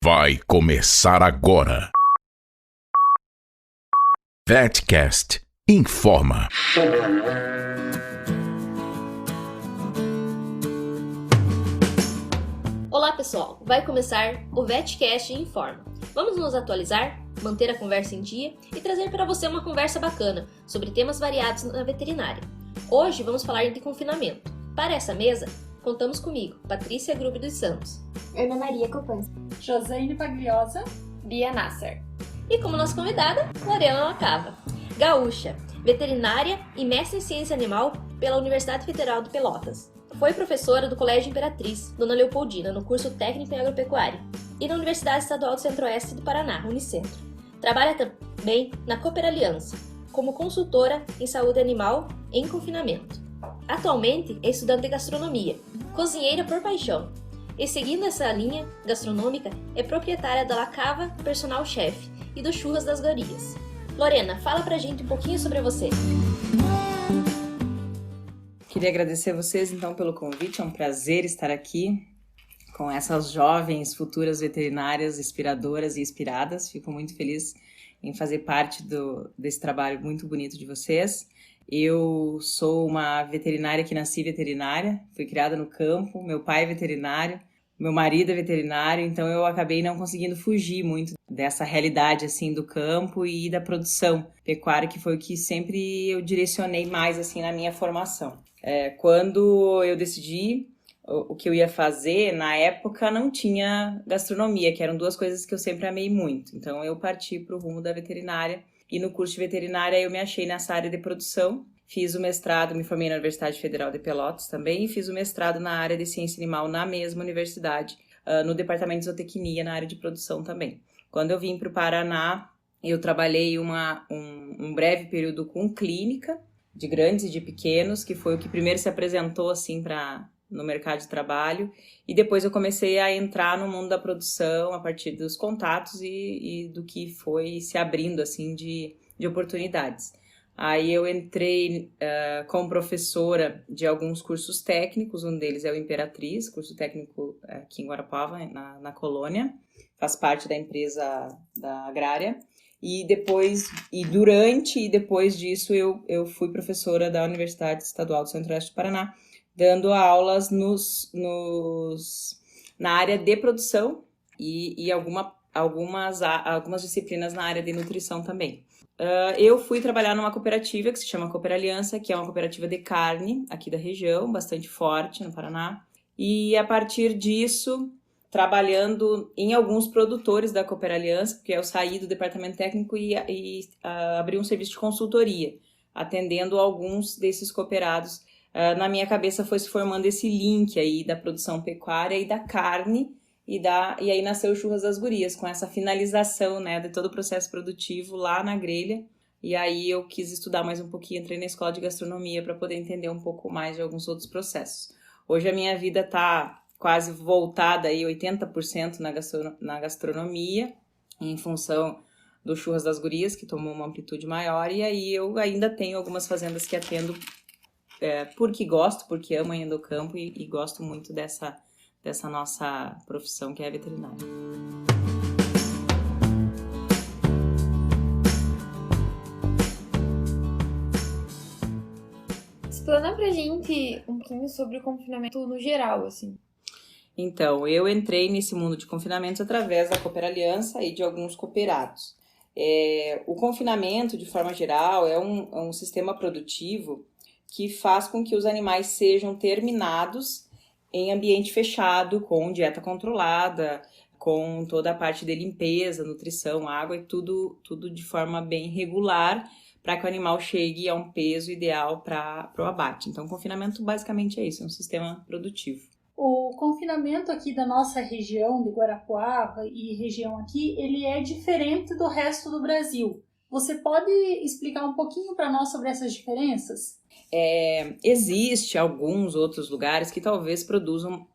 Vai começar agora. Vetcast informa. Olá pessoal, vai começar o Vetcast informa. Vamos nos atualizar, manter a conversa em dia e trazer para você uma conversa bacana sobre temas variados na veterinária. Hoje vamos falar de confinamento. Para essa mesa, contamos comigo, Patrícia Grube dos Santos, Ana Maria Copan, Josane Pagliosa, Bia Nasser. E como nossa convidada, Lorena Lacava, gaúcha, veterinária e mestre em ciência animal pela Universidade Federal de Pelotas. Foi professora do Colégio Imperatriz, Dona Leopoldina, no curso técnico em agropecuária, e na Universidade Estadual do Centro-Oeste do Paraná, Unicentro. Trabalha também na Cooper Aliança, como consultora em saúde animal em confinamento. Atualmente é estudante de gastronomia, cozinheira por paixão, e seguindo essa linha gastronômica, é proprietária da Lacava Personal Chef e do Churras das Gurias. Lorena, fala pra gente um pouquinho sobre você. Queria agradecer a vocês, então, pelo convite. É um prazer estar aqui com essas jovens futuras veterinárias inspiradoras e inspiradas. Fico muito feliz em fazer parte desse trabalho muito bonito de vocês. Eu sou uma veterinária que nasci veterinária, fui criada no campo, meu pai é veterinário, meu marido é veterinário, então eu acabei não conseguindo fugir muito dessa realidade assim do campo e da produção pecuária, que foi o que sempre eu direcionei mais assim na minha formação. Quando eu decidi o que eu ia fazer, na época não tinha gastronomia, que eram duas coisas que eu sempre amei muito. Então eu parti para o rumo da veterinária e no curso de veterinária eu me achei nessa área de produção. Fiz o mestrado, me formei na Universidade Federal de Pelotas também e fiz o mestrado na área de ciência animal na mesma universidade, no departamento de zootecnia, na área de produção também. Quando eu vim para o Paraná, eu trabalhei um breve período com clínica, de grandes e de pequenos, que foi o que primeiro se apresentou assim no mercado de trabalho, e depois eu comecei a entrar no mundo da produção a partir dos contatos e do que foi se abrindo assim de oportunidades. Aí eu entrei como professora de alguns cursos técnicos, um deles é o Imperatriz, curso técnico aqui em Guarapuava, na colônia, faz parte da empresa da agrária. E depois disso eu fui professora da Universidade Estadual do Centro-Oeste do Paraná, dando aulas na área de produção e algumas disciplinas na área de nutrição também. Eu fui trabalhar numa cooperativa que se chama Cooper Aliança, que é uma cooperativa de carne aqui da região, bastante forte no Paraná. E a partir disso, trabalhando em alguns produtores da Cooper Aliança, porque eu saí do departamento técnico e abri um serviço de consultoria, atendendo alguns desses cooperados. Na minha cabeça foi se formando esse link aí da produção pecuária e da carne, e aí nasceu o Churras das Gurias, com essa finalização, né, de todo o processo produtivo lá na grelha. E aí eu quis estudar mais um pouquinho, entrei na escola de gastronomia para poder entender um pouco mais de alguns outros processos. Hoje a minha vida está quase voltada aí 80% na gastronomia, em função do Churras das Gurias, que tomou uma amplitude maior, e aí eu ainda tenho algumas fazendas que atendo porque gosto, porque amo ainda o campo e gosto muito dessa nossa profissão que é a veterinária. Explana pra gente um pouquinho sobre o confinamento no geral, assim. Então, eu entrei nesse mundo de confinamentos através da Cooper Aliança e de alguns cooperados. O confinamento, de forma geral, é um sistema produtivo que faz com que os animais sejam terminados em ambiente fechado, com dieta controlada, com toda a parte de limpeza, nutrição, água e tudo de forma bem regular para que o animal chegue a um peso ideal para o abate. Então, o confinamento basicamente é isso, é um sistema produtivo. O confinamento aqui da nossa região de Guarapuava e região aqui, ele é diferente do resto do Brasil. Você pode explicar um pouquinho para nós sobre essas diferenças? Existe alguns outros lugares que talvez produzam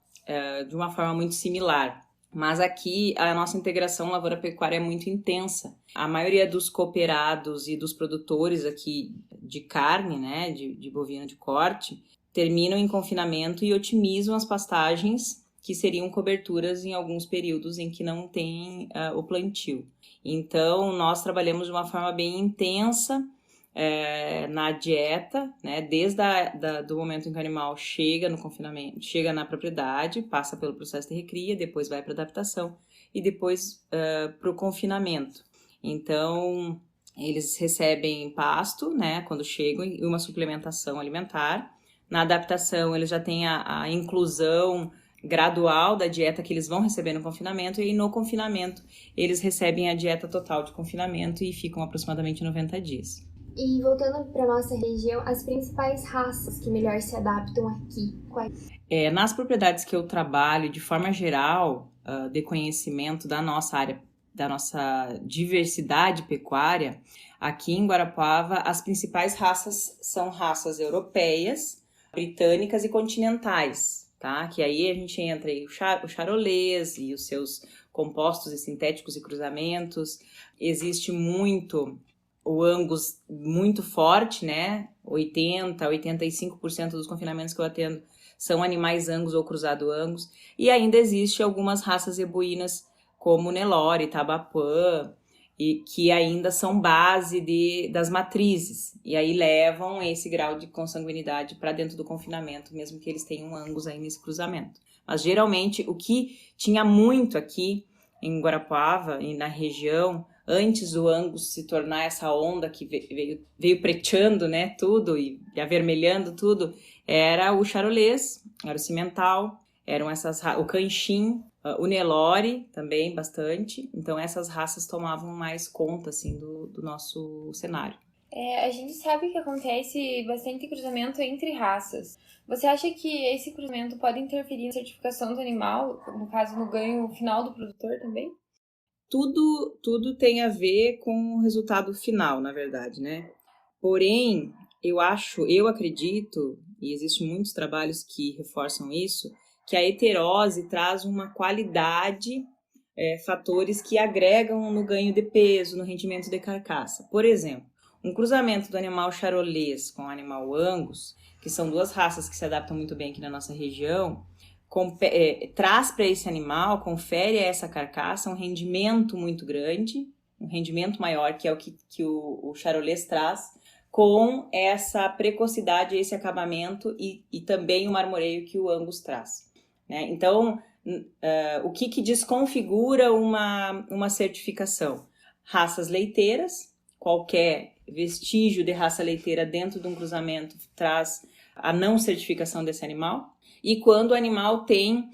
de uma forma muito similar, mas aqui a nossa integração lavoura-pecuária é muito intensa. A maioria dos cooperados e dos produtores aqui de carne, né, de bovino de corte, terminam em confinamento e otimizam as pastagens que seriam coberturas em alguns períodos em que não tem o plantio. Então, nós trabalhamos de uma forma bem intensa na dieta, né? Desde do momento em que o animal chega no confinamento, chega na propriedade, passa pelo processo de recria, depois vai para adaptação e depois para o confinamento. Então, eles recebem pasto, né, quando chegam, e uma suplementação alimentar. Na adaptação, eles já têm a inclusão gradual da dieta que eles vão receber no confinamento, e aí no confinamento eles recebem a dieta total de confinamento e ficam aproximadamente 90 dias. E voltando para nossa região, as principais raças que melhor se adaptam aqui, quais? Nas propriedades que eu trabalho, de forma geral, de conhecimento da nossa área, da nossa diversidade pecuária, aqui em Guarapuava, as principais raças são raças europeias, britânicas e continentais, tá? Que aí a gente entra aí o charolês e os seus compostos e sintéticos e cruzamentos. Existe muito o Angus muito forte, né? 85% dos confinamentos que eu atendo são animais Angus ou cruzado Angus. E ainda existe algumas raças zebuínas, como Nelore, Tabapã, e que ainda são base das matrizes. E aí levam esse grau de consanguinidade para dentro do confinamento, mesmo que eles tenham Angus aí nesse cruzamento. Mas geralmente o que tinha muito aqui em Guarapuava e na região, antes do Angus se tornar essa onda que veio preteando, né, tudo e avermelhando tudo, era o charolês, era o cimental, eram o canchim, o Nelore também bastante. Então essas raças tomavam mais conta assim do nosso cenário. A gente sabe que acontece bastante cruzamento entre raças. Você acha que esse cruzamento pode interferir na certificação do animal, no caso no ganho final do produtor também? Tudo tem a ver com o resultado final, na verdade, né? Porém, eu acredito, e existem muitos trabalhos que reforçam isso, que a heterose traz uma qualidade, fatores que agregam no ganho de peso, no rendimento de carcaça. Por exemplo, um cruzamento do animal charolês com o animal Angus, que são duas raças que se adaptam muito bem aqui na nossa região, traz para esse animal, confere a essa carcaça um rendimento muito grande, um rendimento maior, que é o que o charolês traz, com essa precocidade, esse acabamento e também o marmoreio que o Angus traz, né? Então, o que desconfigura uma certificação? Raças leiteiras, qualquer vestígio de raça leiteira dentro de um cruzamento traz a não certificação desse animal. E quando o animal tem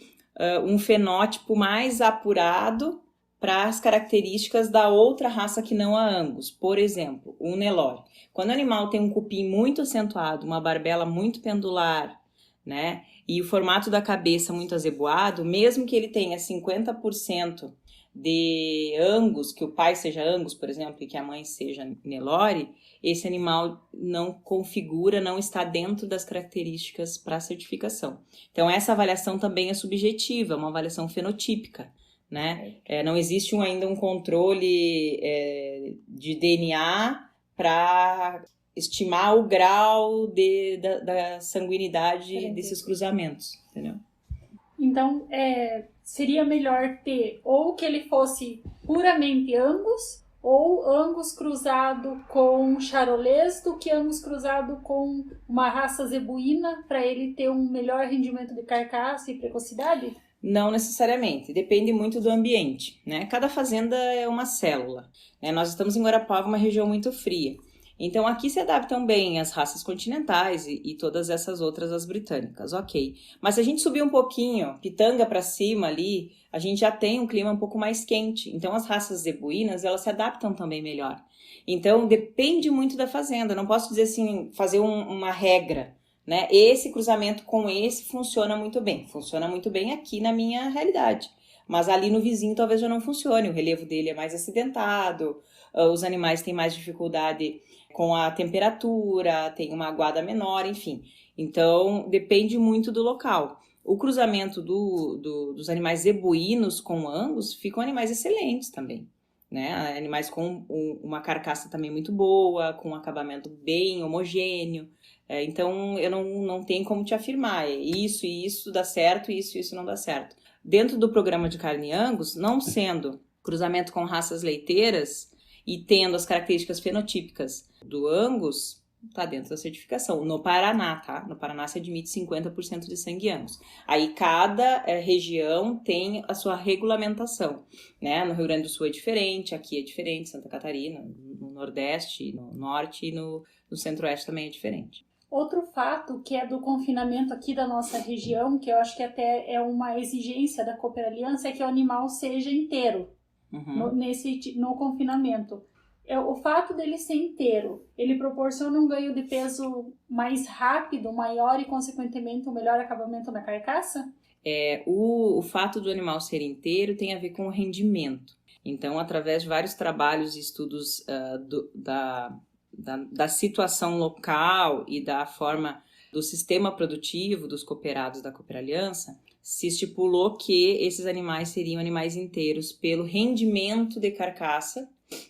um fenótipo mais apurado para as características da outra raça que não a Angus. Por exemplo, o Nelore. Quando o animal tem um cupim muito acentuado, uma barbela muito pendular, né, e o formato da cabeça muito azeboado, mesmo que ele tenha 50% de Angus, que o pai seja Angus, por exemplo, e que a mãe seja Nelore, esse animal não configura, não está dentro das características para certificação. Então, essa avaliação também é subjetiva, uma avaliação fenotípica, né? Não existe ainda um controle de DNA para estimar o grau da sanguinidade desses cruzamentos, entendeu? Então, seria melhor ter ou que ele fosse puramente Angus, ou Angus cruzado com charolês, do que Angus cruzado com uma raça zebuína, para ele ter um melhor rendimento de carcaça e precocidade? Não necessariamente, depende muito do ambiente, né? Cada fazenda é uma célula, né? Nós estamos em Guarapuava, uma região muito fria. Então, aqui se adaptam bem as raças continentais e todas essas outras, as britânicas, ok. Mas se a gente subir um pouquinho, Pitanga para cima ali, a gente já tem um clima um pouco mais quente. Então, as raças zebuínas, elas se adaptam também melhor. Então, depende muito da fazenda. Não posso dizer assim, fazer uma regra, né? Esse cruzamento com esse funciona muito bem. Funciona muito bem aqui na minha realidade. Mas ali no vizinho talvez já não funcione. O relevo dele é mais acidentado, os animais têm mais dificuldade com a temperatura, tem uma aguada menor, enfim. Então, depende muito do local. O cruzamento dos animais zebuínos com Angus ficam animais excelentes também, né? Animais com uma carcaça também muito boa, com um acabamento bem homogêneo. Então, eu não tenho como te afirmar, isso e isso dá certo, isso e isso não dá certo. Dentro do programa de carne Angus, não sendo cruzamento com raças leiteiras e tendo as características fenotípicas do Angus, está dentro da certificação. No Paraná, tá? No Paraná se admite 50% de sangue Angus. Aí cada região tem a sua regulamentação, né? No Rio Grande do Sul é diferente, aqui é diferente, Santa Catarina, no Nordeste, no Norte e no Centro-Oeste também é diferente. Outro fato que é do confinamento aqui da nossa região, que eu acho que até é uma exigência da Cooper Aliança, é que o animal seja inteiro no confinamento. O fato dele ser inteiro, ele proporciona um ganho de peso mais rápido, maior e, consequentemente, um melhor acabamento na carcaça? O fato do animal ser inteiro tem a ver com o rendimento. Então, através de vários trabalhos e estudos da situação local e da forma do sistema produtivo dos cooperados da Cooper Aliança, se estipulou que esses animais seriam animais inteiros pelo rendimento de carcaça,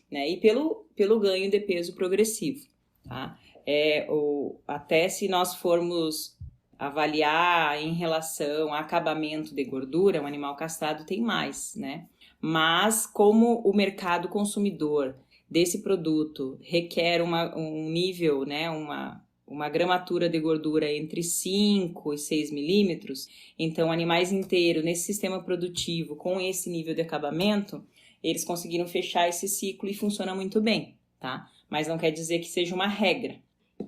né, e pelo ganho de peso progressivo. Tá? Até se nós formos avaliar em relação a acabamento de gordura, um animal castrado tem mais, né? Mas como o mercado consumidor desse produto requer um nível, né, uma gramatura de gordura entre 5 e 6 milímetros, então animais inteiros nesse sistema produtivo com esse nível de acabamento, eles conseguiram fechar esse ciclo e funciona muito bem, tá? Mas não quer dizer que seja uma regra.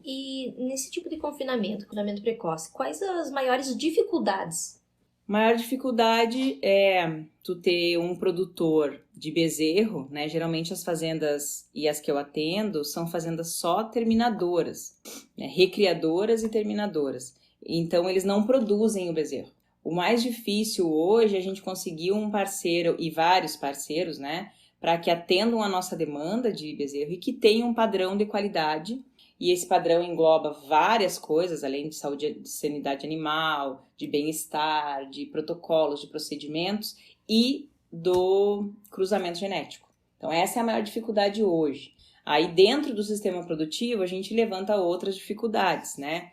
E nesse tipo de confinamento precoce, quais as maiores dificuldades? A maior dificuldade é tu ter um produtor de bezerro, né? Geralmente as fazendas e as que eu atendo são fazendas só terminadoras, né? Recriadoras e terminadoras. Então eles não produzem o bezerro. O mais difícil hoje é a gente conseguir um parceiro e vários parceiros, né? Para que atendam a nossa demanda de bezerro e que tenham um padrão de qualidade. E esse padrão engloba várias coisas, além de saúde, de sanidade animal, de bem-estar, de protocolos, de procedimentos e do cruzamento genético. Então, essa é a maior dificuldade hoje. Aí, dentro do sistema produtivo, a gente levanta outras dificuldades, né?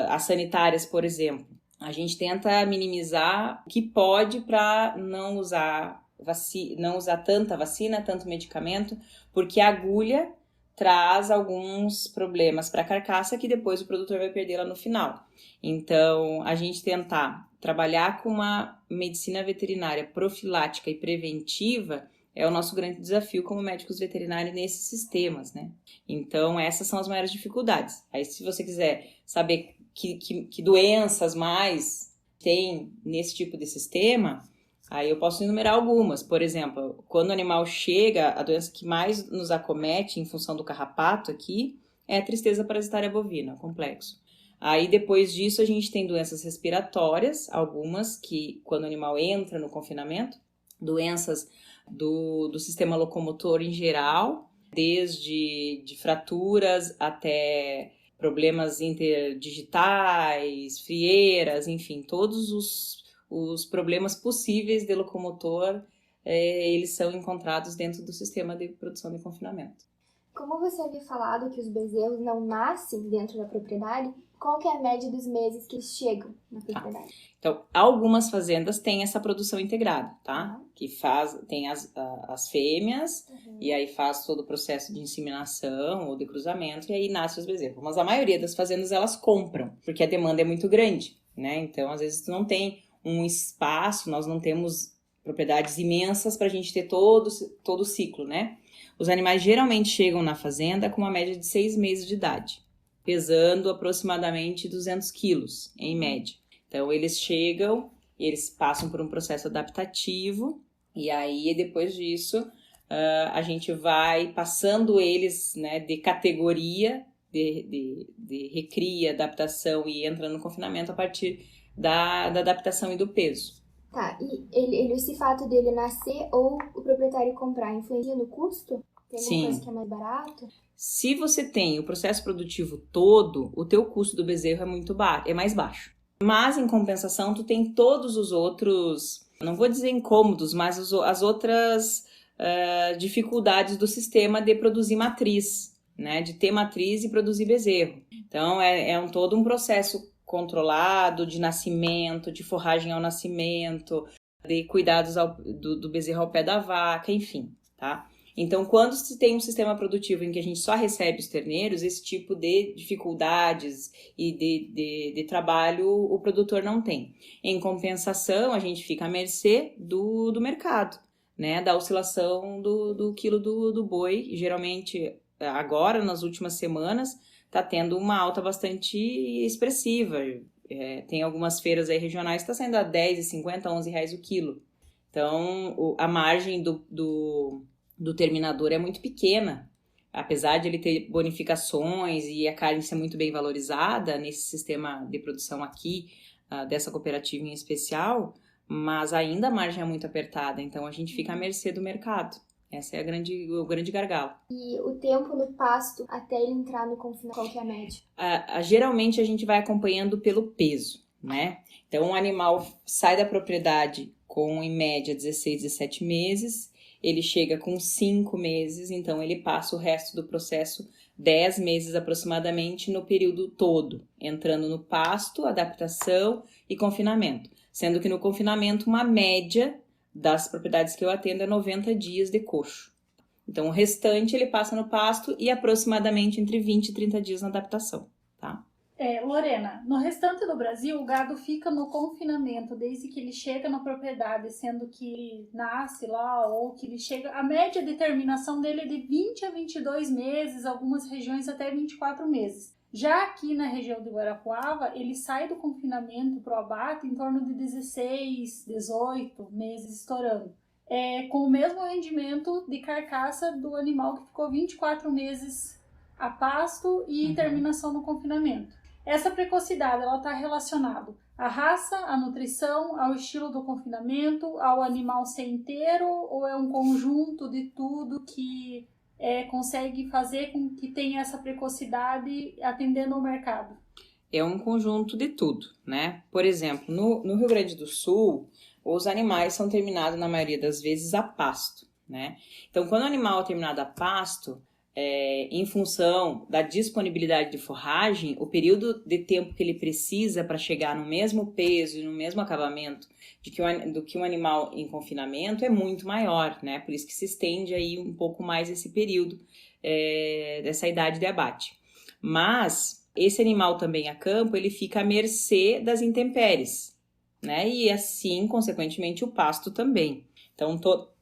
As sanitárias, por exemplo. A gente tenta minimizar o que pode para não usar tanta vacina, tanto medicamento, porque a agulha traz alguns problemas para a carcaça que depois o produtor vai perder lá no final. Então, a gente tentar trabalhar com uma medicina veterinária profilática e preventiva é o nosso grande desafio como médicos veterinários nesses sistemas, né? Então, essas são as maiores dificuldades. Aí, se você quiser saber que doenças mais tem nesse tipo de sistema, aí eu posso enumerar algumas. Por exemplo, quando o animal chega, a doença que mais nos acomete em função do carrapato aqui é a tristeza parasitária bovina, complexo. Aí depois disso a gente tem doenças respiratórias, algumas que quando o animal entra no confinamento, doenças do sistema locomotor em geral, desde de fraturas até problemas interdigitais, frieiras, enfim, todos os problemas possíveis de locomotor, eles são encontrados dentro do sistema de produção de confinamento. Como você havia falado que os bezerros não nascem dentro da propriedade, qual que é a média dos meses que eles chegam na propriedade? Então, algumas fazendas têm essa produção integrada, tá? Que tem as fêmeas, e aí faz todo o processo de inseminação ou de cruzamento, e aí nasce os bezerros. Mas a maioria das fazendas, elas compram, porque a demanda é muito grande, né? Então, às vezes, tu não tem um espaço, nós não temos propriedades imensas para a gente ter todo o ciclo, né? Os animais geralmente chegam na fazenda com uma média de 6 meses de idade, pesando aproximadamente 200 quilos, em média. Então, eles chegam, eles passam por um processo adaptativo, e aí, depois disso, a gente vai passando eles, né, de categoria, de recria, adaptação, e entra no confinamento a partir da adaptação e do peso. Tá, e esse fato dele nascer ou o proprietário comprar influencia no custo? Tem alguma coisa que é mais barato? Se você tem o processo produtivo todo, o teu custo do bezerro é mais baixo. Mas, em compensação, tu tem todos os outros, não vou dizer incômodos, mas as outras dificuldades do sistema de produzir matriz, né? De ter matriz e produzir bezerro. Então, todo um processo controlado de nascimento, de forragem ao nascimento, de cuidados do bezerro ao pé da vaca, enfim, tá? Então, quando se tem um sistema produtivo em que a gente só recebe os terneiros, esse tipo de dificuldades e de trabalho o produtor não tem. Em compensação, a gente fica à mercê do mercado, né? Da oscilação do quilo do boi. Geralmente, agora, nas últimas semanas, está tendo uma alta bastante expressiva. Tem algumas feiras aí regionais que está saindo a R$10,50, R$11 o quilo. Então, a margem do terminador é muito pequena, apesar de ele ter bonificações e a carne ser muito bem valorizada nesse sistema de produção aqui, dessa cooperativa em especial, mas ainda a margem é muito apertada, então a gente fica à mercê do mercado. Essa é o grande gargalo. E o tempo no pasto até ele entrar no confinamento, qual que é a média? Geralmente a gente vai acompanhando pelo peso, né? Então o animal sai da propriedade com, em média, 16, 17 meses, ele chega com 5 meses, então ele passa o resto do processo 10 meses aproximadamente no período todo, entrando no pasto, adaptação e confinamento. Sendo que no confinamento, uma média das propriedades que eu atendo é 90 dias de coxo. Então o restante ele passa no pasto e aproximadamente entre 20 e 30 dias na adaptação, tá? Lorena, no restante do Brasil, o gado fica no confinamento desde que ele chega na propriedade, sendo que ele nasce lá ou que ele chega... A média de terminação dele é de 20 a 22 meses, algumas regiões até 24 meses. Já aqui na região de Guarapuava, ele sai do confinamento para o abate em torno de 16, 18 meses estourando. Com o mesmo rendimento de carcaça do animal que ficou 24 meses a pasto e terminação no confinamento. Essa precocidade está relacionada à raça, à nutrição, ao estilo do confinamento, ao animal ser inteiro, ou é um conjunto de tudo que consegue fazer com que tenha essa precocidade atendendo ao mercado? É um conjunto de tudo, né? Por exemplo, no Rio Grande do Sul, os animais são terminados na maioria das vezes a pasto, né? Então, quando o animal é terminado a pasto, em função da disponibilidade de forragem, o período de tempo que ele precisa para chegar no mesmo peso e no mesmo acabamento do que um animal em confinamento é muito maior, né? Por isso que se estende aí um pouco mais esse período dessa idade de abate. Mas esse animal também a campo, ele fica à mercê das intempéries, né? E assim, consequentemente, o pasto também. Então,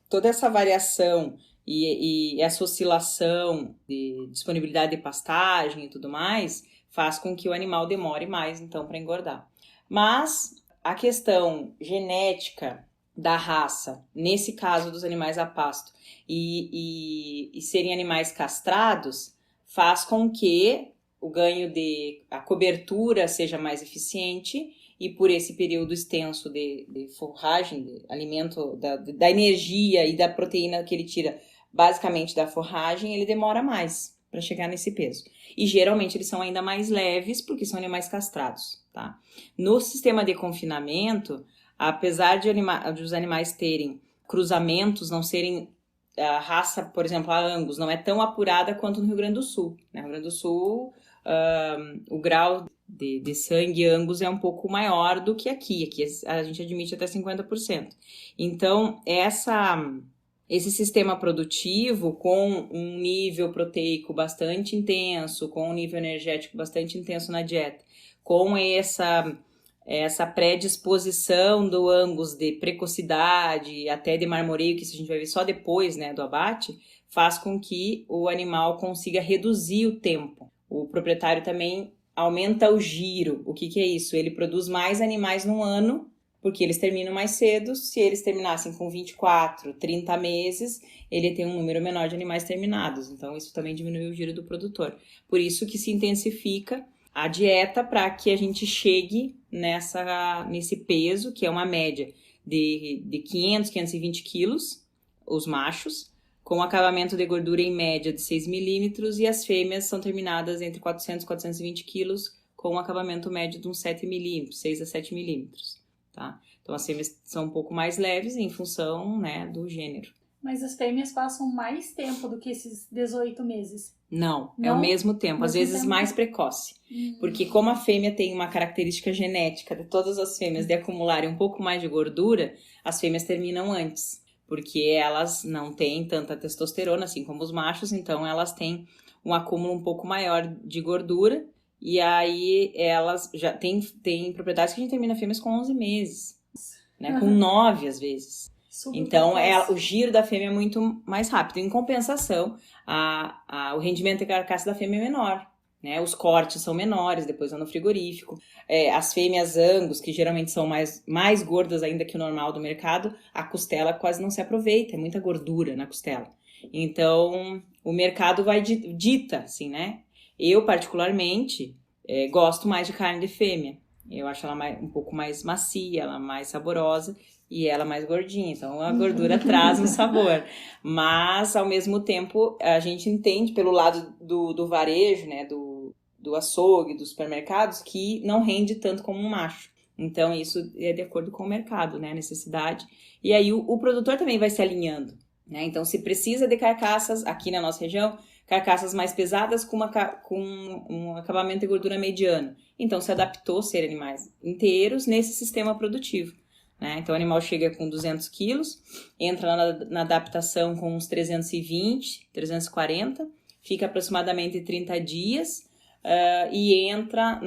toda essa variação e essa oscilação de disponibilidade de pastagem e tudo mais faz com que o animal demore mais, então, para engordar. Mas a questão genética da raça, nesse caso dos animais a pasto, e serem animais castrados, faz com que o ganho a cobertura seja mais eficiente e por esse período extenso de forragem, de alimento, da energia e da proteína que ele tira basicamente da forragem, ele demora mais para chegar nesse peso. E geralmente eles são ainda mais leves porque são animais castrados, tá? No sistema de confinamento, apesar de os animais terem cruzamentos, não serem a raça, por exemplo, a Angus, não é tão apurada quanto no Rio Grande do Sul. No Rio Grande do Sul, o grau de sangue Angus é um pouco maior do que aqui. Aqui a gente admite até 50%. Então, esse sistema produtivo com um nível proteico bastante intenso, com um nível energético bastante intenso na dieta, com essa predisposição do Angus de precocidade, até de marmoreio, que isso a gente vai ver só depois, né, do abate, faz com que o animal consiga reduzir o tempo. O proprietário também aumenta o giro. O que é isso? Ele produz mais animais num ano, porque eles terminam mais cedo. Se eles terminassem com 24, 30 meses, ele tem um número menor de animais terminados. Então, isso também diminui o giro do produtor. Por isso que se intensifica a dieta para que a gente chegue nesse peso, que é uma média de 500, 520 quilos, os machos, com acabamento de gordura em média de 6 milímetros, e as fêmeas são terminadas entre 400 e 420 quilos, com um acabamento médio de uns 7 milímetros, 6 a 7 milímetros. Tá? Então, as fêmeas são um pouco mais leves em função, né, do gênero. Mas as fêmeas passam mais tempo do que esses 18 meses. Não, é Não? o mesmo tempo, às Mesmo vezes tempo? mais precoce. Porque como a fêmea tem uma característica genética de todas as fêmeas de acumularem um pouco mais de gordura, as fêmeas terminam antes. Porque elas não têm tanta testosterona, assim como os machos, então elas têm um acúmulo um pouco maior de gordura. E aí elas já têm propriedades que a gente termina fêmeas com 11 meses, né? Com 9 às vezes. Super Então, precoce. o giro da fêmea é muito mais rápido. Em compensação, o rendimento de carcaça da fêmea é menor, né? Os cortes são menores, depois no frigorífico. As fêmeas Angus, que geralmente são mais gordas ainda que o normal do mercado, a costela quase não se aproveita, é muita gordura na costela. Então, o mercado dita, assim, né? Eu, particularmente, gosto mais de carne de fêmea. Eu acho ela um pouco mais macia, ela mais saborosa. E ela mais gordinha, então a gordura traz um sabor. Mas, ao mesmo tempo, a gente entende pelo lado do varejo, né, do açougue, dos supermercados, que não rende tanto como um macho. Então, isso é de acordo com o mercado, né, a necessidade. E aí, o produtor também vai se alinhando, né? Então, se precisa de carcaças, aqui na nossa região, carcaças mais pesadas com um acabamento de gordura mediano. Então, se adaptou a ser animais inteiros nesse sistema produtivo. Né? Então, o animal chega com 200 quilos, entra na adaptação com uns 320, 340, fica aproximadamente 30 dias e entra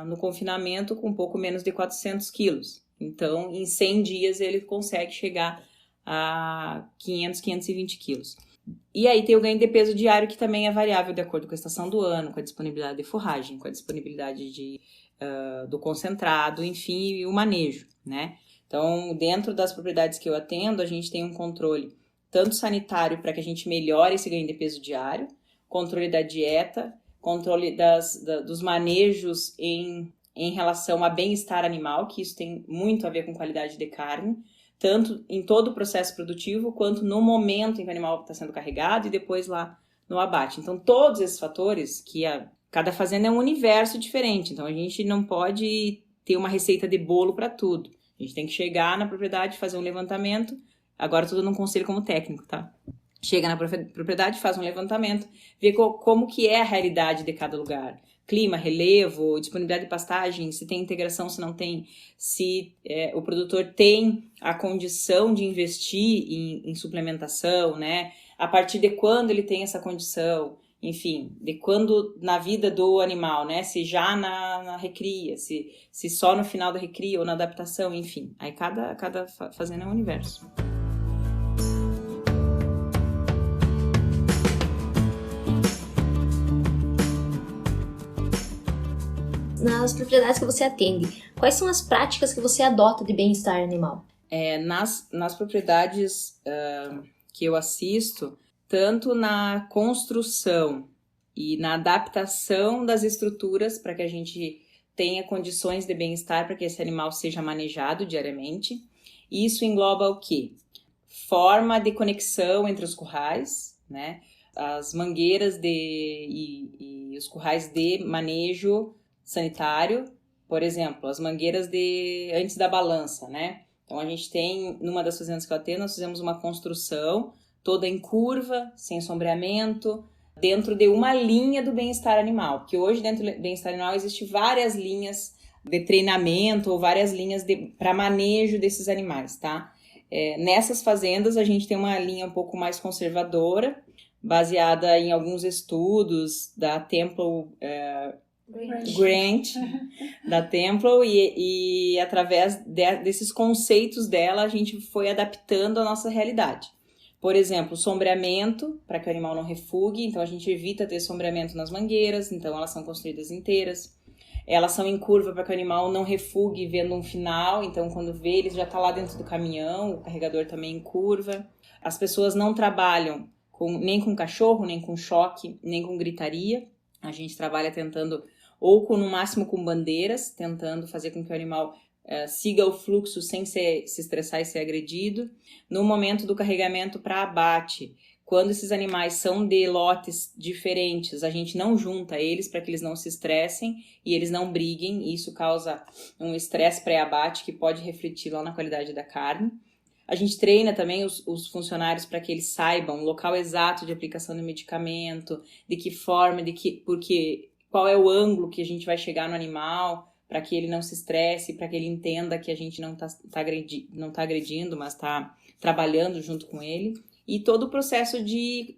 no confinamento com um pouco menos de 400 quilos. Então, em 100 dias, ele consegue chegar a 500, 520 quilos. E aí tem o ganho de peso diário, que também é variável de acordo com a estação do ano, com a disponibilidade de forragem, com a disponibilidade do concentrado, enfim, e o manejo, né? Então, dentro das propriedades que eu atendo, a gente tem um controle tanto sanitário para que a gente melhore esse ganho de peso diário, controle da dieta, controle dos manejos em relação a bem-estar animal, que isso tem muito a ver com qualidade de carne, tanto em todo o processo produtivo, quanto no momento em que o animal está sendo carregado e depois lá no abate. Então, todos esses fatores que cada fazenda é um universo diferente, então a gente não pode ter uma receita de bolo para tudo. A gente tem que chegar na propriedade, fazer um levantamento. Agora estou dando um conselho como técnico, tá? Chega na propriedade, faz um levantamento, vê como que é a realidade de cada lugar. Clima, relevo, disponibilidade de pastagem, se tem integração, se não tem, se o produtor tem a condição de investir em suplementação, né? A partir de quando ele tem essa condição, enfim, de quando na vida do animal, né? Se já na recria, se só no final da recria ou na adaptação, enfim. Aí cada fazenda é um universo. Nas propriedades que você atende, quais são as práticas que você adota de bem-estar animal? Nas propriedades que eu assisto, tanto na construção e na adaptação das estruturas para que a gente tenha condições de bem-estar para que esse animal seja manejado diariamente. Isso engloba o quê? Forma de conexão entre os currais, né? As mangueiras e os currais de manejo sanitário, por exemplo, as mangueiras antes da balança, né? Então a gente tem, numa das fazendas que eu atendo, nós fizemos uma construção toda em curva, sem sombreamento, dentro de uma linha do bem-estar animal, porque hoje dentro do bem-estar animal existe várias linhas de treinamento ou várias linhas para manejo desses animais, tá? Nessas fazendas a gente tem uma linha um pouco mais conservadora, baseada em alguns estudos da Temple Grant, da Temple, e através desses conceitos dela a gente foi adaptando a nossa realidade. Por exemplo, sombreamento, para que o animal não refugue, então a gente evita ter sombreamento nas mangueiras, então elas são construídas inteiras. Elas são em curva para que o animal não refugue vendo um final, então quando vê ele já está lá dentro do caminhão, o carregador também em curva. As pessoas não trabalham nem com cachorro, nem com choque, nem com gritaria. A gente trabalha tentando, ou no máximo com bandeiras, tentando fazer com que o animal siga o fluxo sem se estressar e ser agredido. No momento do carregamento para abate, quando esses animais são de lotes diferentes, a gente não junta eles para que eles não se estressem e eles não briguem, e isso causa um estresse pré-abate que pode refletir lá na qualidade da carne. A gente treina também os funcionários para que eles saibam o local exato de aplicação do medicamento, de que forma, qual é o ângulo que a gente vai chegar no animal, para que ele não se estresse, para que ele entenda que a gente não tá agredindo, mas está trabalhando junto com ele. E todo o processo de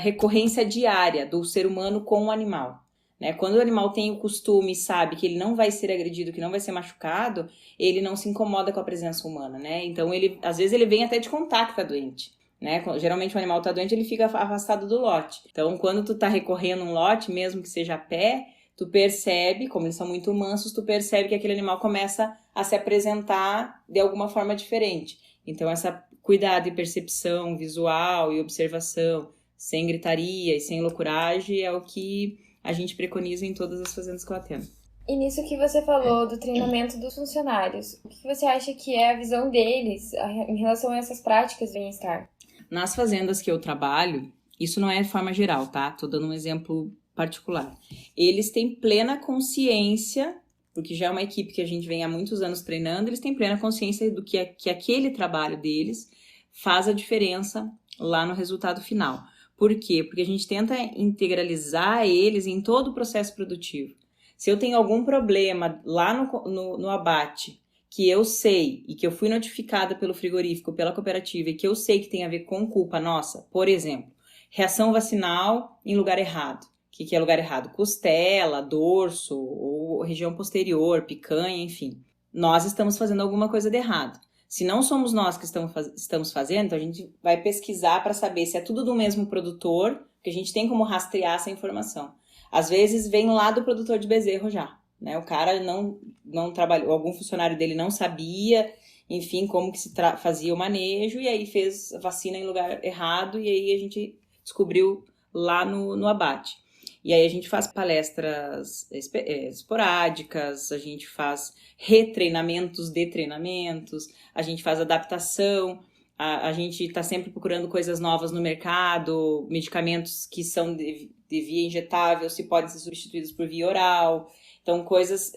recorrência diária do ser humano com o animal. Né? Quando o animal tem o costume e sabe que ele não vai ser agredido, que não vai ser machucado, ele não se incomoda com a presença humana, né? Então, às vezes ele vem até de contato com a doente, né? Geralmente o animal está doente, ele fica afastado do lote. Então, quando tu tá recorrendo um lote, mesmo que seja a pé, tu percebe, como eles são muito mansos, tu percebe que aquele animal começa a se apresentar de alguma forma diferente. Então, essa cuidado e percepção visual e observação, sem gritaria e sem loucuragem, é o que a gente preconiza em todas as fazendas que eu atendo. E nisso que você falou do treinamento dos funcionários, o que você acha que é a visão deles em relação a essas práticas de bem-estar? Nas fazendas que eu trabalho, isso não é de forma geral, tá? Tô dando um exemplo particular. Eles têm plena consciência, porque já é uma equipe que a gente vem há muitos anos treinando, eles têm plena consciência do que aquele trabalho deles faz a diferença lá no resultado final. Por quê? Porque a gente tenta integralizar eles em todo o processo produtivo. Se eu tenho algum problema lá no abate, que eu sei e que eu fui notificada pelo frigorífico, pela cooperativa, e que eu sei que tem a ver com culpa nossa, por exemplo, reação vacinal em lugar errado. O que é lugar errado? Costela, dorso, ou região posterior, picanha, enfim. Nós estamos fazendo alguma coisa de errado. Se não somos nós que estamos fazendo, então a gente vai pesquisar para saber se é tudo do mesmo produtor, porque a gente tem como rastrear essa informação. Às vezes vem lá do produtor de bezerro já, né? O cara não trabalhou, algum funcionário dele não sabia, enfim, como que se fazia o manejo, e aí fez vacina em lugar errado, e aí a gente descobriu lá no abate. E aí a gente faz palestras esporádicas, a gente faz retreinamentos de treinamentos, a gente faz adaptação, a gente está sempre procurando coisas novas no mercado, medicamentos que são de via injetável, se podem ser substituídos por via oral, então coisas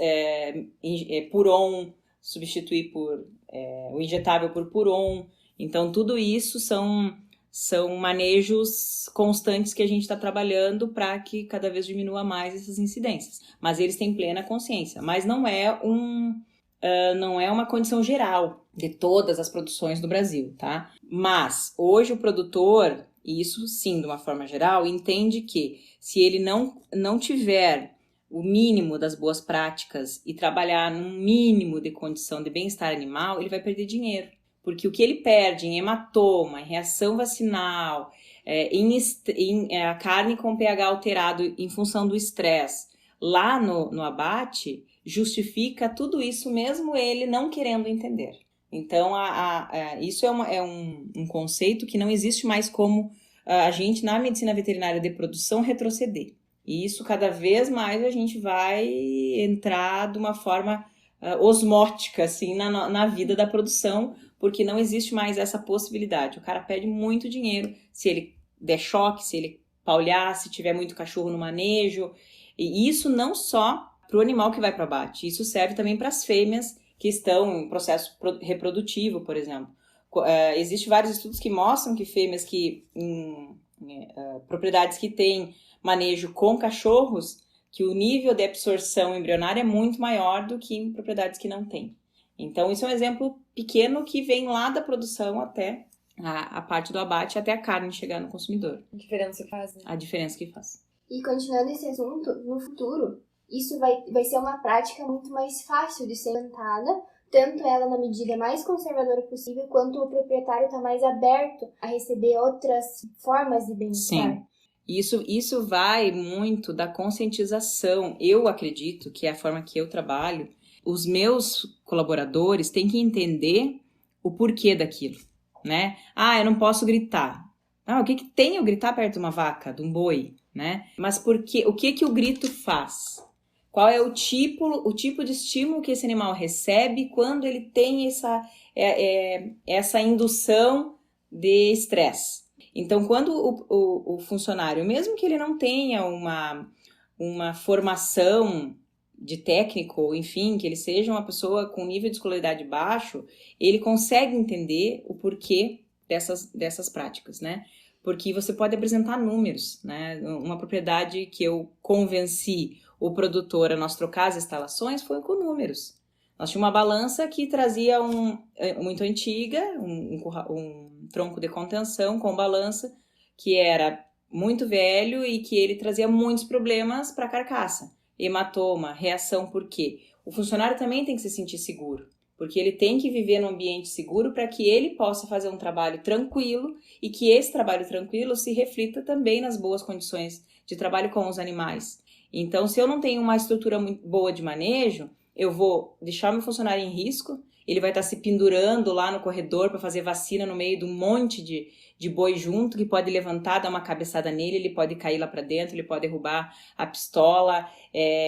Puron, substituir o injetável por Puron, então tudo isso são manejos constantes que a gente está trabalhando para que cada vez diminua mais essas incidências. Mas eles têm plena consciência. Mas não é uma condição geral de todas as produções do Brasil, tá? Mas hoje o produtor, e isso sim de uma forma geral, entende que se ele não tiver o mínimo das boas práticas e trabalhar num mínimo de condição de bem-estar animal, ele vai perder dinheiro. Porque o que ele perde em hematoma, em reação vacinal, a carne com pH alterado em função do estresse, lá no abate, justifica tudo isso mesmo ele não querendo entender. Então, isso é um conceito que não existe mais como a gente, na medicina veterinária de produção, retroceder. E isso, cada vez mais, a gente vai entrar de uma forma osmótica, assim, na vida da produção, porque não existe mais essa possibilidade. O cara perde muito dinheiro se ele der choque, se ele paulhar, se tiver muito cachorro no manejo. E isso não só para o animal que vai para abate, isso serve também para as fêmeas que estão em processo reprodutivo, por exemplo. Existem vários estudos que mostram que fêmeas que em propriedades que têm manejo com cachorros, que o nível de absorção embrionária é muito maior do que em propriedades que não têm. Então, isso é um exemplo pequeno que vem lá da produção até a parte do abate, até a carne chegar no consumidor. A diferença que faz, né? A diferença que faz. E continuando esse assunto, no futuro, isso vai ser uma prática muito mais fácil de ser implementada, tanto ela na medida mais conservadora possível, quanto o proprietário está mais aberto a receber outras formas de bem-estar. Sim. Isso vai muito da conscientização. Eu acredito que é a forma que eu trabalho. Os meus colaboradores têm que entender o porquê daquilo, né? Eu não posso gritar. O que tem eu gritar perto de uma vaca, de um boi, né? Mas por quê? O que o grito faz? Qual é o tipo de estímulo que esse animal recebe quando ele tem essa indução de estresse? Então, quando o funcionário, mesmo que ele não tenha uma formação de técnico, enfim, que ele seja uma pessoa com nível de escolaridade baixo, ele consegue entender o porquê dessas práticas, né? Porque você pode apresentar números, né? Uma propriedade que eu convenci o produtor a nós trocar as instalações foi com números. Nós tínhamos uma balança que trazia muito antiga, um tronco de contenção com balança, que era muito velho e que ele trazia muitos problemas para a carcaça. Hematoma, reação, por quê? O funcionário também tem que se sentir seguro, porque ele tem que viver num ambiente seguro para que ele possa fazer um trabalho tranquilo e que esse trabalho tranquilo se reflita também nas boas condições de trabalho com os animais. Então, se eu não tenho uma estrutura muito boa de manejo, eu vou deixar meu funcionário em risco, ele vai estar se pendurando lá no corredor para fazer vacina no meio de um monte de boi junto, que pode levantar, dar uma cabeçada nele, ele pode cair lá para dentro, ele pode derrubar a pistola,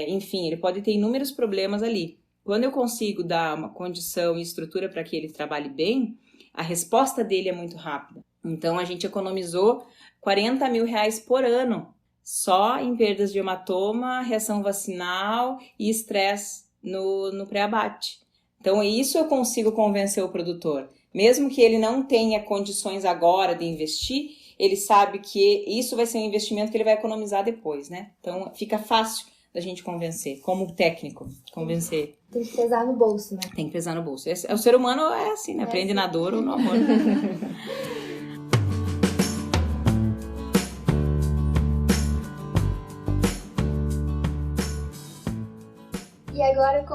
enfim, ele pode ter inúmeros problemas ali. Quando eu consigo dar uma condição e estrutura para que ele trabalhe bem, a resposta dele é muito rápida. Então, a gente economizou R$40 mil por ano, só em perdas de hematoma, reação vacinal e estresse no pré-abate. Então, isso eu consigo convencer o produtor. Mesmo que ele não tenha condições agora de investir, ele sabe que isso vai ser um investimento que ele vai economizar depois, né? Então, fica fácil da gente convencer, como técnico, convencer. Tem que pesar no bolso, né? Tem que pesar no bolso. O ser humano é assim, né? Aprende na dor ou no amor. E agora,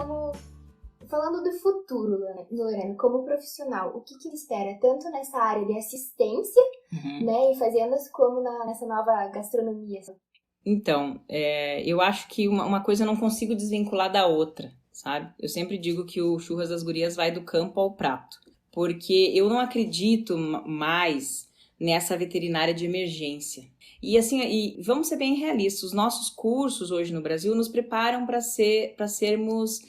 falando do futuro, Lorena, como profissional, o que ele espera tanto nessa área de assistência, né, em fazendas, como nessa nova gastronomia? Então, eu acho que uma coisa eu não consigo desvincular da outra, sabe? Eu sempre digo que o Churras das Gurias vai do campo ao prato, porque eu não acredito mais nessa veterinária de emergência. E assim, vamos ser bem realistas, os nossos cursos hoje no Brasil nos preparam para sermos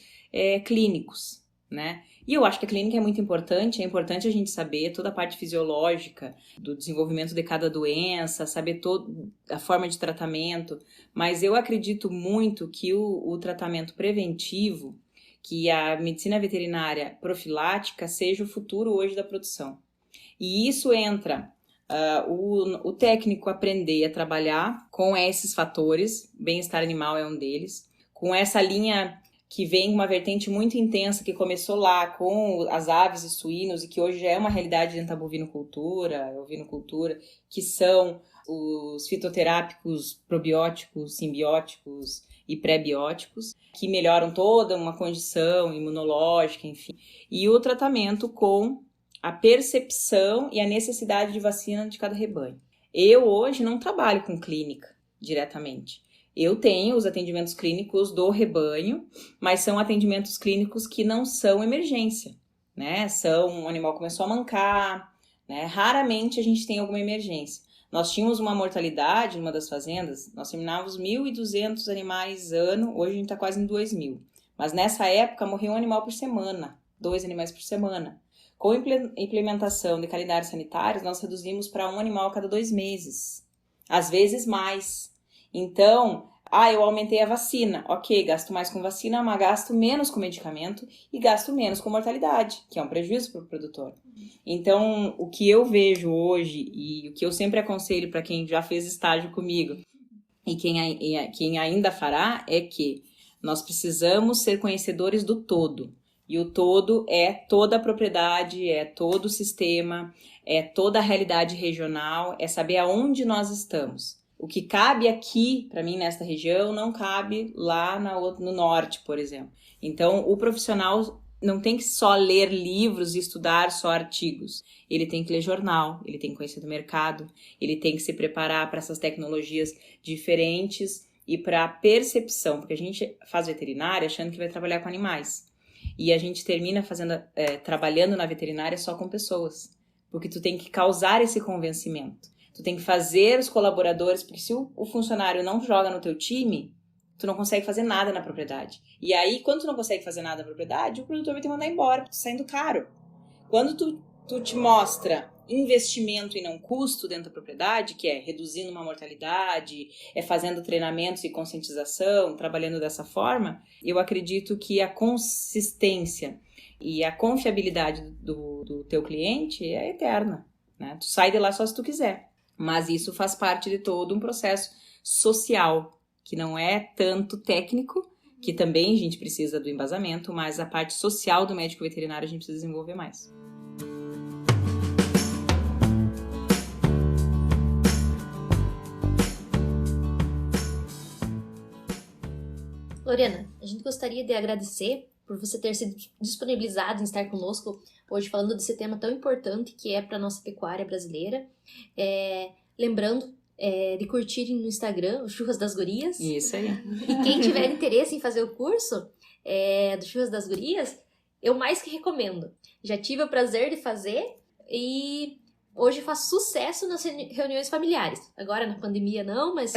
clínicos, né? E eu acho que a clínica é muito importante, é importante a gente saber toda a parte fisiológica do desenvolvimento de cada doença, saber toda a forma de tratamento, mas eu acredito muito que o tratamento preventivo, que a medicina veterinária profilática seja o futuro hoje da produção. E isso entra o técnico aprender a trabalhar com esses fatores, bem-estar animal é um deles, com essa linha que vem uma vertente muito intensa, que começou lá com as aves e suínos, e que hoje já é uma realidade dentro da bovinocultura, ovinocultura, que são os fitoterápicos, probióticos, simbióticos e pré-bióticos, que melhoram toda uma condição imunológica, enfim. E o tratamento com a percepção e a necessidade de vacina de cada rebanho. Eu hoje não trabalho com clínica diretamente. Eu tenho os atendimentos clínicos do rebanho, mas são atendimentos clínicos que não são emergência, né? Um animal começou a mancar, né? Raramente a gente tem alguma emergência. Nós tínhamos uma mortalidade numa das fazendas, nós terminávamos 1.200 animais ano, hoje a gente está quase em 2.000. Mas nessa época morreu um animal por semana, 2 animais por semana. Com a implementação de calendários sanitários, nós reduzimos para 1 animal a cada 2 meses, às vezes mais. Então, eu aumentei a vacina. Ok, gasto mais com vacina, mas gasto menos com medicamento e gasto menos com mortalidade, que é um prejuízo para o produtor. Então, o que eu vejo hoje e o que eu sempre aconselho para quem já fez estágio comigo e quem ainda fará é que nós precisamos ser conhecedores do todo. E o todo é toda a propriedade, é todo o sistema, é toda a realidade regional, é saber aonde nós estamos. O que cabe aqui, para mim, nesta região, não cabe lá no norte, por exemplo. Então, o profissional não tem que só ler livros e estudar só artigos. Ele tem que ler jornal, ele tem que conhecer do mercado, ele tem que se preparar para essas tecnologias diferentes e para a percepção, porque a gente faz veterinária achando que vai trabalhar com animais. E a gente termina trabalhando na veterinária só com pessoas, porque tu tem que causar esse convencimento. Tu tem que fazer os colaboradores, porque se o funcionário não joga no teu time, tu não consegue fazer nada na propriedade. E aí, quando tu não consegue fazer nada na propriedade, o produtor vai te mandar embora, porque tu tá saindo caro. Quando tu te mostra investimento e não custo dentro da propriedade, que é reduzindo uma mortalidade, fazendo treinamentos e conscientização, trabalhando dessa forma, eu acredito que a consistência e a confiabilidade do teu cliente é eterna, né? Tu sai de lá só se tu quiser, mas isso faz parte de todo um processo social, que não é tanto técnico, que também a gente precisa do embasamento, mas a parte social do médico veterinário a gente precisa desenvolver mais. Lorena, a gente gostaria de agradecer por você ter se disponibilizado em estar conosco hoje falando desse tema tão importante que é para a nossa pecuária brasileira. Lembrando de curtirem no Instagram o Churras das Gurias. Isso aí. E quem tiver interesse em fazer o curso do Churras das Gurias, eu mais que recomendo. Já tive o prazer de fazer e hoje faz sucesso nas reuniões familiares. Agora na pandemia não, mas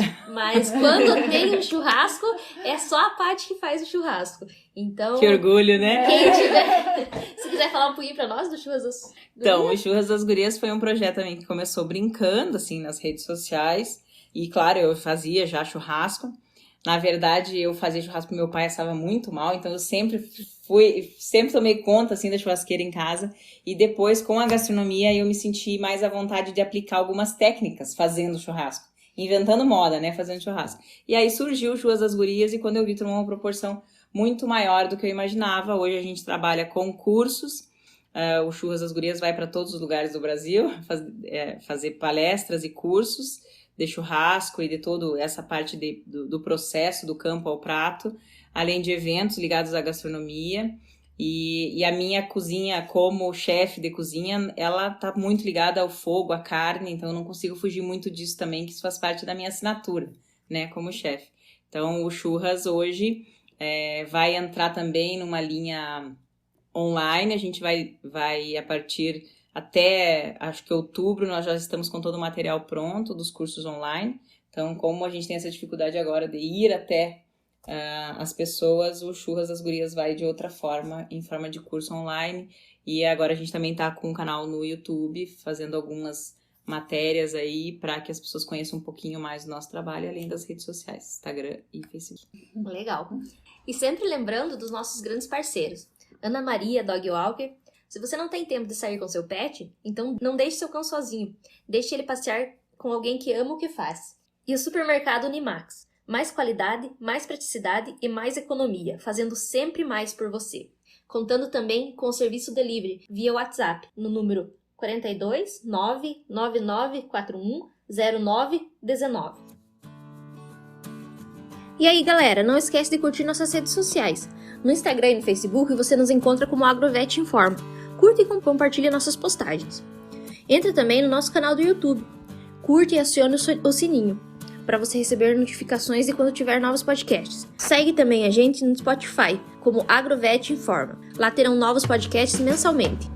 quando tem um churrasco, é só a Paty que faz o churrasco. Então, que orgulho, né? Quem tiver, se quiser falar um pouquinho pra nós do Churras das Gurias. Então, o Churras das Gurias foi um projeto também que começou brincando, assim, nas redes sociais. E, claro, eu fazia já churrasco. Na verdade, eu fazia churrasco porque meu pai assava muito mal, então eu sempre tomei conta, assim, da churrasqueira em casa. E depois, com a gastronomia, eu me senti mais à vontade de aplicar algumas técnicas fazendo churrasco. Inventando moda, né, fazendo churrasco. E aí surgiu o Churras das Gurias e quando eu vi, tomou uma proporção muito maior do que eu imaginava. Hoje a gente trabalha com cursos. O Churras das Gurias vai para todos os lugares do Brasil, fazer palestras e cursos de churrasco e de toda essa parte do processo do campo ao prato, além de eventos ligados à gastronomia. E a minha cozinha, como chefe de cozinha, ela tá muito ligada ao fogo, à carne, então eu não consigo fugir muito disso também, que isso faz parte da minha assinatura, né, como chefe. Então o Churras hoje vai entrar também numa linha online, a gente vai a partir até, acho que outubro, nós já estamos com todo o material pronto dos cursos online. Então, como a gente tem essa dificuldade agora de ir até as pessoas, o Churras das Gurias vai de outra forma, em forma de curso online. E agora a gente também está com um canal no YouTube, fazendo algumas matérias aí para que as pessoas conheçam um pouquinho mais do nosso trabalho, além das redes sociais, Instagram e Facebook. Legal. E sempre lembrando dos nossos grandes parceiros. Ana Maria Dog Walker. Se você não tem tempo de sair com seu pet, então não deixe seu cão sozinho. Deixe ele passear com alguém que ama o que faz. E o supermercado Unimax. Mais qualidade, mais praticidade e mais economia, fazendo sempre mais por você. Contando também com o serviço delivery via WhatsApp no número 42 99941 0919. E aí, galera, não esquece de curtir nossas redes sociais. No Instagram e no Facebook você nos encontra como AgroVet Informa. Curte e compartilhe nossas postagens. Entre também no nosso canal do YouTube. Curte e acione o sininho para você receber notificações de quando tiver novos podcasts. Segue também a gente no Spotify como AgroVet Informa. Lá terão novos podcasts mensalmente.